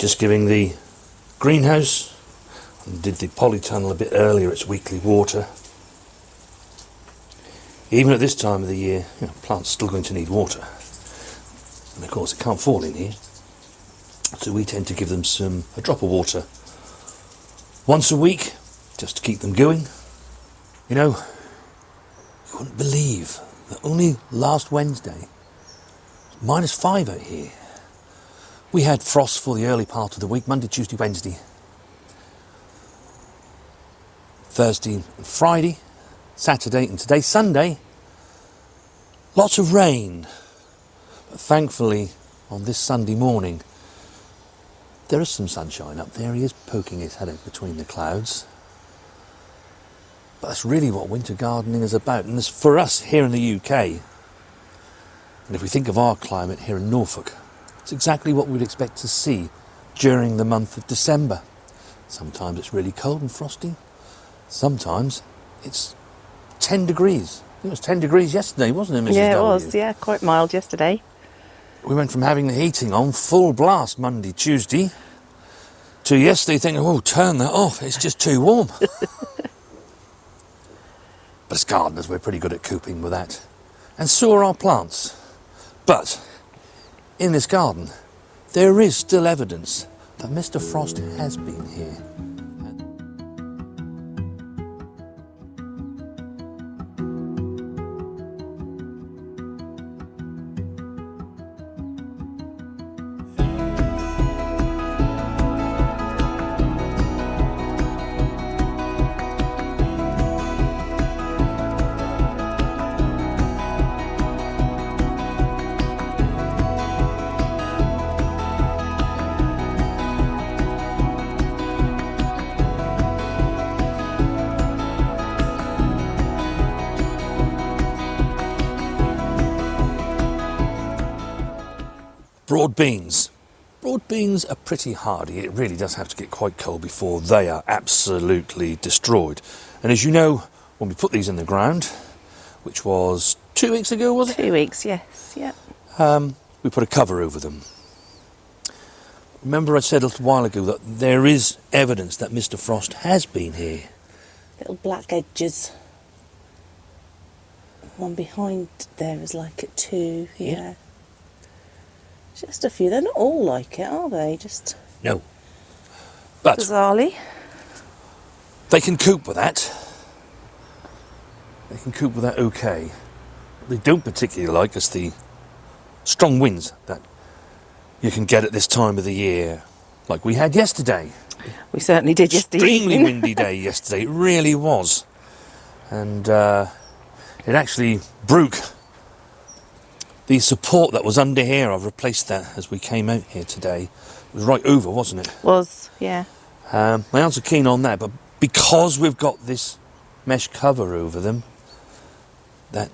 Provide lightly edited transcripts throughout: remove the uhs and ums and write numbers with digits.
Just giving the greenhouse, and did the polytunnel a bit earlier, its weekly water. Even at this time of the year, plants still going to need water. And of course it can't fall in here. So we tend to give them a drop of water once a week, just to keep them going. You know, you wouldn't believe that only last Wednesday, -5 out here. We had frost for the early part of the week, Monday, Tuesday, Wednesday, Thursday and Friday, Saturday and today, Sunday. Lots of rain. But thankfully, on this Sunday morning, there is some sunshine up there. He is poking his head out between the clouds. But that's really what winter gardening is about. And as for us here in the UK, and if we think of our climate here in Norfolk, it's exactly what we'd expect to see during the month of December. Sometimes it's really cold and frosty. Sometimes it's 10 degrees. I think it was 10 degrees yesterday, wasn't it, Mrs. Yeah, it W? was. Yeah, quite mild yesterday. We went from having the heating on full blast Monday, Tuesday, to yesterday thinking, oh, turn that off, it's just too warm. But as gardeners, we're pretty good at coping with that. And so are our plants. But in this garden, there is still evidence that Mr. Frost has been here. Broad beans. Broad beans are pretty hardy. It really does have to get quite cold before they are absolutely destroyed. And as you know, when we put these in the ground, which was 2 weeks ago, was it? 2 weeks, yes, yeah. We put a cover over them. Remember I said a little while ago that there is evidence that Mr. Frost has been here. Little black edges. One behind there is like it too, yeah. Just a few. They're not all like it, are they? Just No. But bizarrely. they can cope with that. They can cope with that okay. What they don't particularly like is the strong winds that you can get at this time of the year, like we had yesterday. We certainly did yesterday. Extremely windy day yesterday, it really was. And it actually broke the support that was under here. I've replaced that as we came out here today. It was right over, wasn't it? Was, yeah. My aunts are keen on that, but because we've got this mesh cover over them, that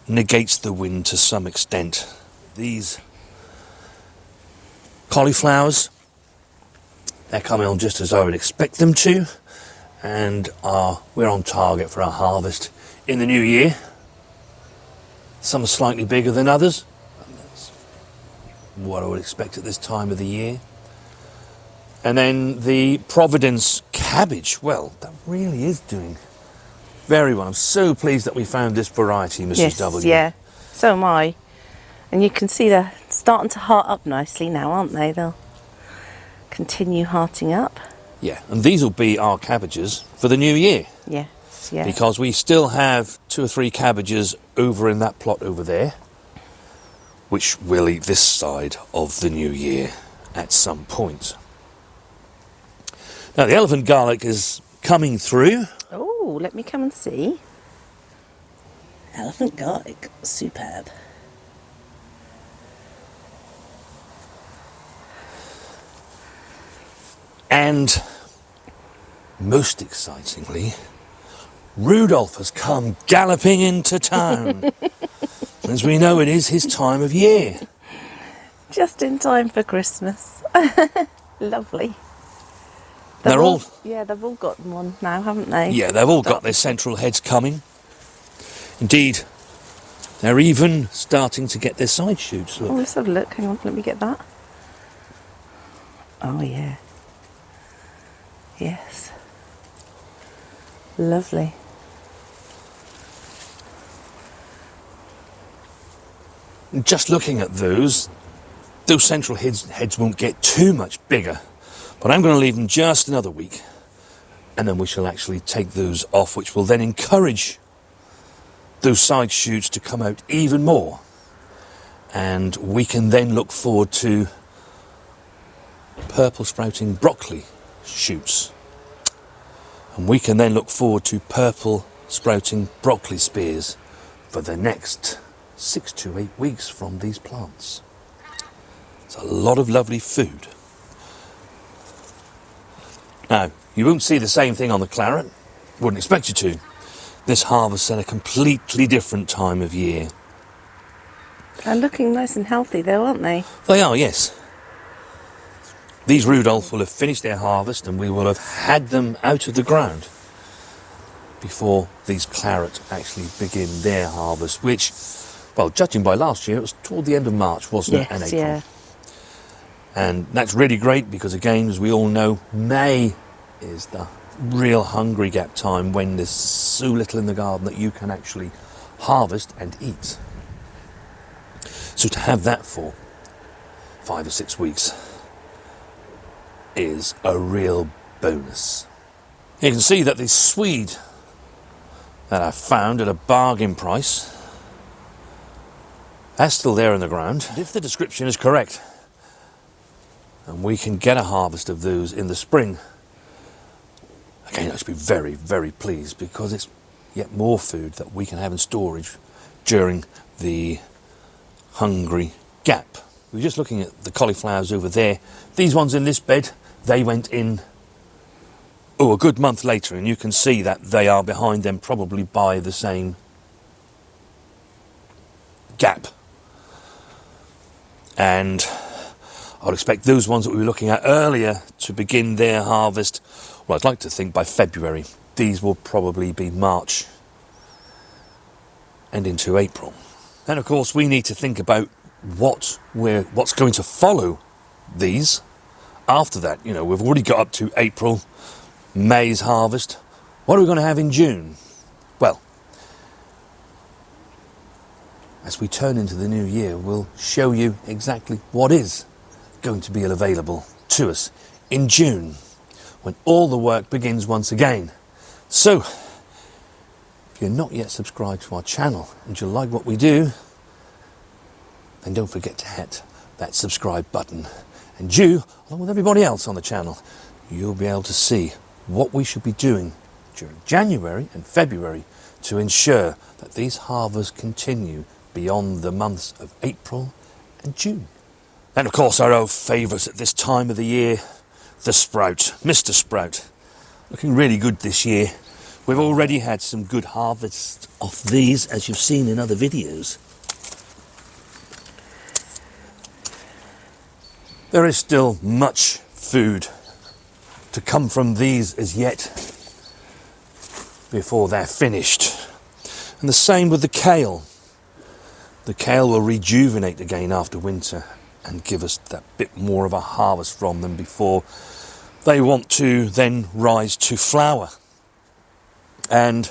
negates the wind to some extent. These cauliflowers, they're coming on just as I would expect them to, and we're on target for our harvest in the new year. Some are slightly bigger than others. That's what I would expect at this time of the year. And then the Providence cabbage, well, that really is doing very well. I'm so pleased that we found this variety, Mrs. Yes, W. yeah. So am I. And you can see they're starting to heart up nicely now, aren't they? They'll continue hearting up. Yeah, and these will be our cabbages for the new year. Yes, yeah. Because we still have 2 or 3 cabbages over in that plot over there, which we'll eat this side of the new year at some point. Now the elephant garlic is coming through. Oh, let me come and see. Elephant garlic, superb. And most excitingly, Rudolph has come galloping into town. As we know, it is his time of year. Just in time for Christmas. Lovely. They're all... Yeah, they've all got one now, haven't they? Yeah, they've all got their central heads coming. Indeed, they're even starting to get their side shoots. Look. Oh, let's have a look. Hang on, let me get that. Oh yeah. Yes. Lovely. Just looking at those central heads won't get too much bigger, but I'm going to leave them just another week, and then we shall actually take those off, which will then encourage those side shoots to come out even more, and we can then look forward to purple sprouting broccoli shoots, and we can then look forward to purple sprouting broccoli spears for the next 6 to 8 weeks from these plants. It's a lot of lovely food. Now, you won't see the same thing on the claret. Wouldn't expect you to. This harvest's at a completely different time of year. They're looking nice and healthy though, aren't they? They are, yes. These Rudolph will have finished their harvest and we will have had them out of the ground before these claret actually begin their harvest, which, well, judging by last year, it was toward the end of March, wasn't it? And Yes, April. yeah. And that's really great because, again, as we all know, May is the real hungry gap time when there's so little in the garden that you can actually harvest and eat. So to have that for 5 or 6 weeks is a real bonus. You can see that the swede that I found at a bargain price, that's still there in the ground. If the description is correct, and we can get a harvest of those in the spring, again, I should be very, very pleased because it's yet more food that we can have in storage during the hungry gap. We were just looking at the cauliflowers over there. These ones in this bed, they went in a good month later, and you can see that they are behind them probably by the same gap. And I'd expect those ones that we were looking at earlier to begin their harvest, well, I'd like to think by February. These will probably be March and into April. And of course we need to think about what's going to follow these after that. You know, we've already got up to April, May's harvest. What are we going to have in June? Well, as we turn into the new year, we'll show you exactly what is going to be available to us in June, when all the work begins once again. So, if you're not yet subscribed to our channel and you like what we do, then don't forget to hit that subscribe button. And you, along with everybody else on the channel, you'll be able to see what we should be doing during January and February to ensure that these harvests continue beyond the months of April and June. And of course our old favourite at this time of the year, the sprout, Mr. Sprout. Looking really good this year. We've already had some good harvests of these, as you've seen in other videos. There is still much food to come from these as yet before they're finished. And the same with the kale. The kale will rejuvenate again after winter and give us that bit more of a harvest from them before they want to then rise to flower. And,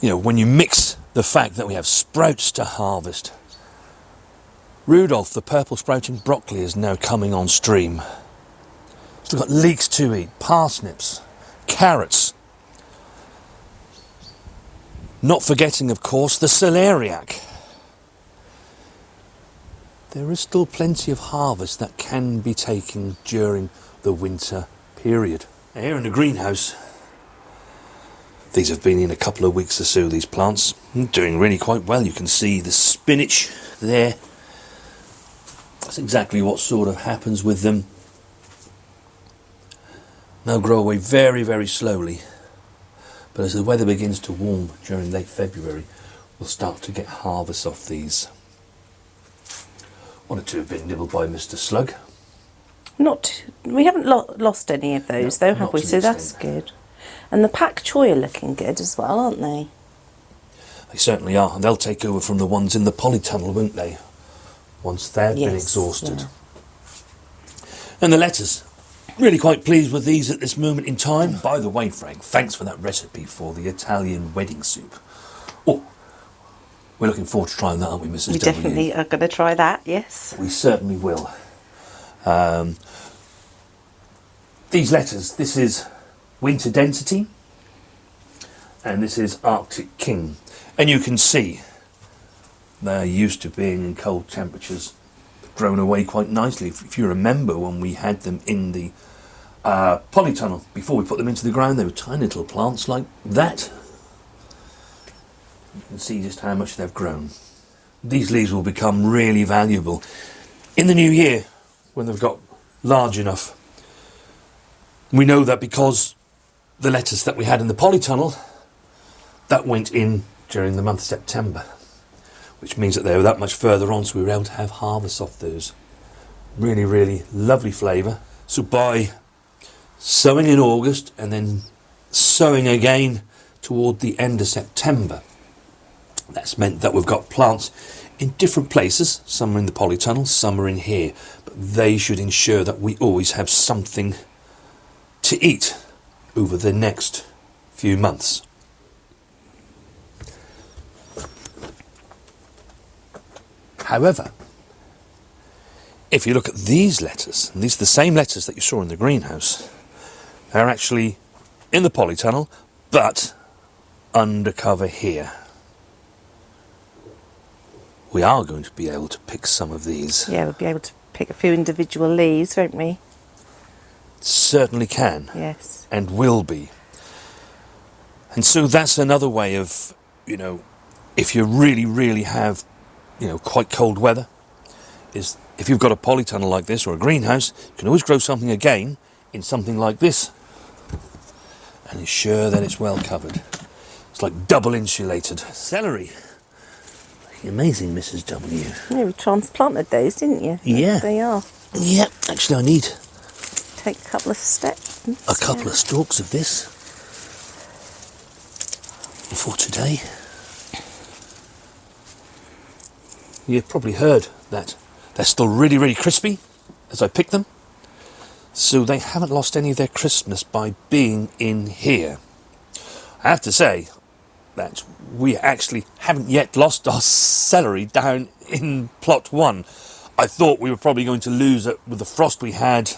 you know, when you mix the fact that we have sprouts to harvest, Rudolph, the purple sprouting broccoli, is now coming on stream. Still got leeks to eat, parsnips, carrots. Not forgetting, of course, the celeriac. There is still plenty of harvest that can be taken during the winter period. Now, here in the greenhouse, these have been in a couple of weeks or so, these plants. Doing really quite well. You can see the spinach there. That's exactly what sort of happens with them. They'll grow away very, very slowly. But as the weather begins to warm during late February, we'll start to get harvests off these. One or two have been nibbled by Mr. Slug. We haven't lost any of those though, have we? So that's good. And the pak choy are looking good as well, aren't they? They certainly are. And they'll take over from the ones in the polytunnel, won't they? Once they've been exhausted. And the lettuce. Really quite pleased with these at this moment in time. And by the way, Frank, thanks for that recipe for the Italian wedding soup. Oh, we're looking forward to trying that, aren't we, Mrs. We W? definitely are going to try that, yes. We certainly will. These letters, this is Winter Density, and this is Arctic King. And you can see they're used to being in cold temperatures, grown away quite nicely. If you remember when we had them in the polytunnel, before we put them into the ground, they were tiny little plants like that. You can see just how much they've grown. These leaves will become really valuable in the new year when they've got large enough. We know that because the lettuce that we had in the polytunnel, that went in during the month of September, which means that they were that much further on, so we were able to have harvests off those. Really, really lovely flavour. So by sowing in August and then sowing again toward the end of September, that's meant that we've got plants in different places. Some are in the polytunnel, some are in here, but they should ensure that we always have something to eat over the next few months. However, if you look at these lettuce, and these are the same lettuce that you saw in the greenhouse, they're actually in the polytunnel, but undercover here. We are going to be able to pick some of these. Yeah, we'll be able to pick a few individual leaves, won't we? Certainly can. Yes. And will be. And so that's another way of, if you really, really have, quite cold weather, is if you've got a polytunnel like this or a greenhouse, you can always grow something again in something like this and ensure that it's well covered. It's like double insulated. Celery. Amazing, Mrs. W. Yeah, we transplanted those, didn't you? Yeah. They are. Yeah, actually I need Take a couple of steps. a couple of stalks of this for today. You've probably heard that they're still really, really crispy as I pick them. So they haven't lost any of their crispness by being in here. I have to say that we actually haven't yet lost our celery down in plot 1. I thought we were probably going to lose it with the frost we had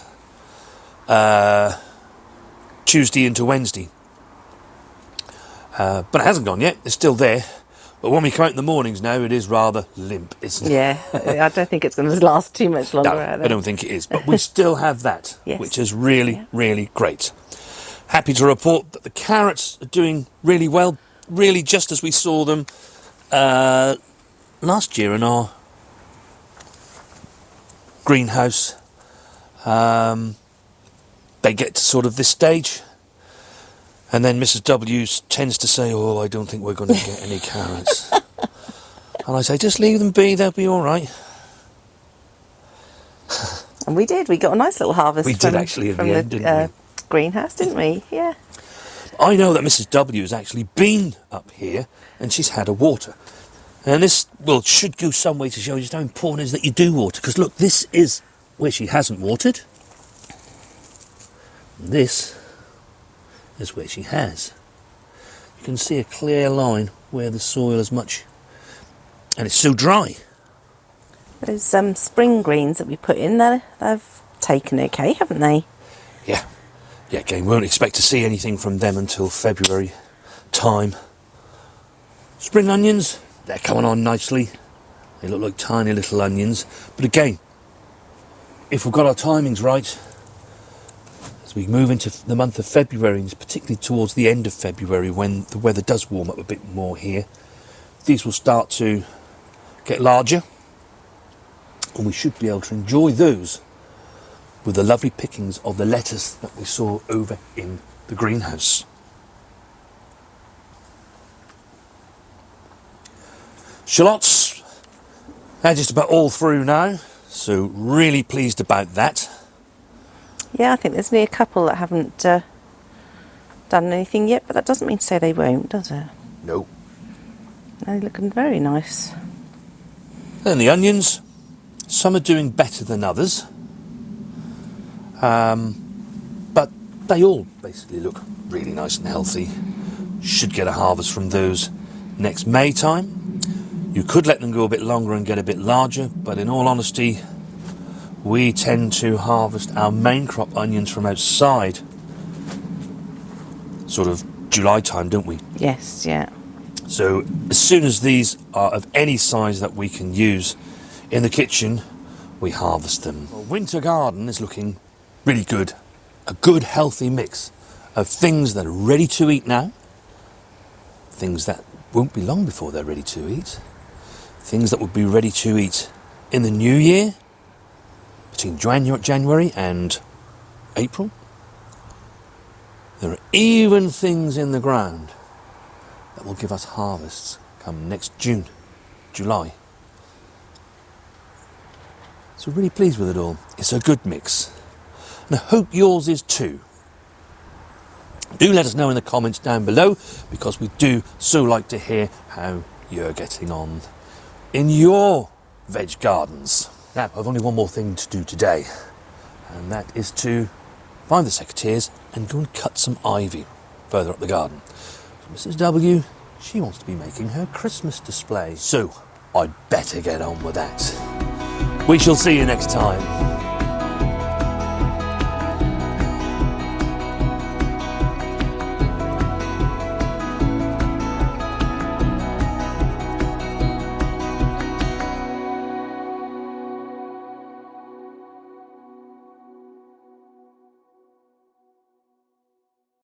Tuesday into Wednesday. But it hasn't gone yet, it's still there. But when we come out in the mornings now, it is rather limp, isn't it? Yeah, I don't think it's going to last too much longer. No, I don't think it is. But we still have that, Yes. which is really, really great. Happy to report that the carrots are doing really well, really just as we saw them last year in our greenhouse. They get to sort of this stage, and then Mrs. W tends to say, "Oh, I don't think we're going to get any carrots." And I say, "Just leave them be, they'll be all right." And we did. We got a nice little harvest. We did actually in the end, didn't we? Greenhouse, didn't we? Yeah. I know that Mrs. W has actually been up here and she's had a water. And this, should go some way to show just how important it is that you do water. Because look, this is where she hasn't watered. And this is where she has. You can see a clear line where the soil is much, and it's so dry. Those spring greens that we put in there, they've taken okay, haven't they? Yeah. Yeah, again, we won't expect to see anything from them until February time. Spring onions, they're coming on nicely. They look like tiny little onions. But again, if we've got our timings right, as we move into the month of February, and particularly towards the end of February when the weather does warm up a bit more here, these will start to get larger. And we should be able to enjoy those with the lovely pickings of the lettuce that we saw over in the greenhouse. Shallots, they're just about all through now, so really pleased about that. Yeah, I think there's only a couple that haven't done anything yet, but that doesn't mean to say they won't, does it? No. They're looking very nice. And the onions, some are doing better than others. But they all basically look really nice and healthy. Should get a harvest from those next May time. You could let them go a bit longer and get a bit larger, but in all honesty, we tend to harvest our main crop onions from outside sort of July time, don't we? Yes, yeah. So as soon as these are of any size that we can use in the kitchen, we harvest them. Well, winter garden is looking really good. A good healthy mix of things that are ready to eat now, things that won't be long before they're ready to eat, things that will be ready to eat in the new year, between January and April. There are even things in the ground that will give us harvests come next June, July. So really pleased with it all. It's a good mix. And I hope yours is too. Do let us know in the comments down below, because we do so like to hear how you're getting on in your veg gardens. Now, I've only one more thing to do today, and that is to find the secateurs and go and cut some ivy further up the garden. So Mrs. W, she wants to be making her Christmas display, so I'd better get on with that. We shall see you next time.